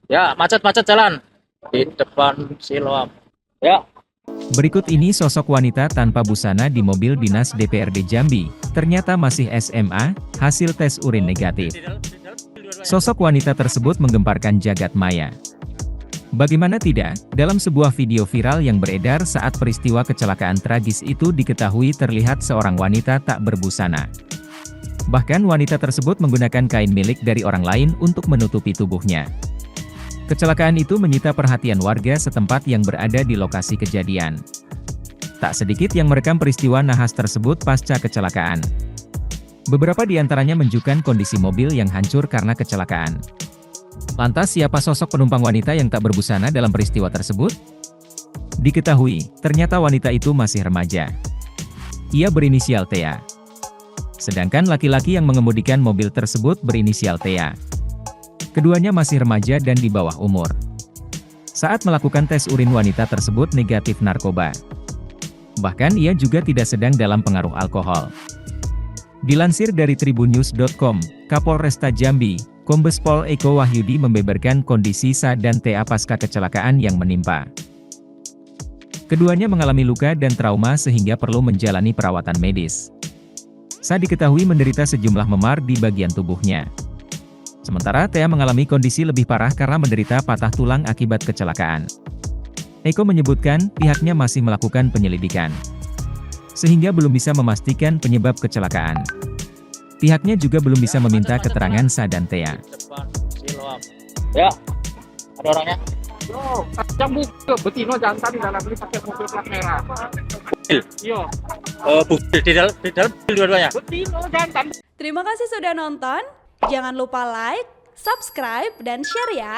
Ya, macet-macet jalan di depan Siloam. Ya, Berikut ini sosok wanita tanpa busana di mobil dinas DPRD Jambi, ternyata masih SMA, hasil tes urin negatif. Sosok wanita tersebut menggemparkan jagat maya. Bagaimana tidak, dalam sebuah video viral yang beredar saat peristiwa kecelakaan tragis itu diketahui terlihat seorang wanita tak berbusana. Bahkan wanita tersebut menggunakan kain milik dari orang lain untuk menutupi tubuhnya. Kecelakaan itu menyita perhatian warga setempat yang berada di lokasi kejadian. Tak sedikit yang merekam peristiwa nahas tersebut pasca kecelakaan. Beberapa di antaranya menunjukkan kondisi mobil yang hancur karena kecelakaan. Lantas siapa sosok penumpang wanita yang tak berbusana dalam peristiwa tersebut? Diketahui, ternyata wanita itu masih remaja. Ia berinisial Tia. Sedangkan laki-laki yang mengemudikan mobil tersebut berinisial Tia. Keduanya masih remaja dan di bawah umur. Saat melakukan tes urin wanita tersebut negatif narkoba. Bahkan ia juga tidak sedang dalam pengaruh alkohol. Dilansir dari tribunnews.com, Kapolresta Jambi, Kombes Pol Eko Wahyudi membeberkan kondisi Sa dan Tea pasca kecelakaan yang menimpa. Keduanya mengalami luka dan trauma sehingga perlu menjalani perawatan medis. Sa diketahui menderita sejumlah memar di bagian tubuhnya. Sementara Tea mengalami kondisi lebih parah karena menderita patah tulang akibat kecelakaan. Eko menyebutkan pihaknya masih melakukan penyelidikan, sehingga belum bisa memastikan penyebab kecelakaan. Pihaknya juga belum bisa meminta keterangan Sa dan Tea. di depan Siloam. Ya, ada orangnya. Yo, yang buka betino jantan di dalam ini pakai mobil plat merah. Mobil. Yo, Bukti di dalam dua-duanya. betino jantan. Terima kasih sudah nonton. Jangan lupa like, subscribe, dan share ya.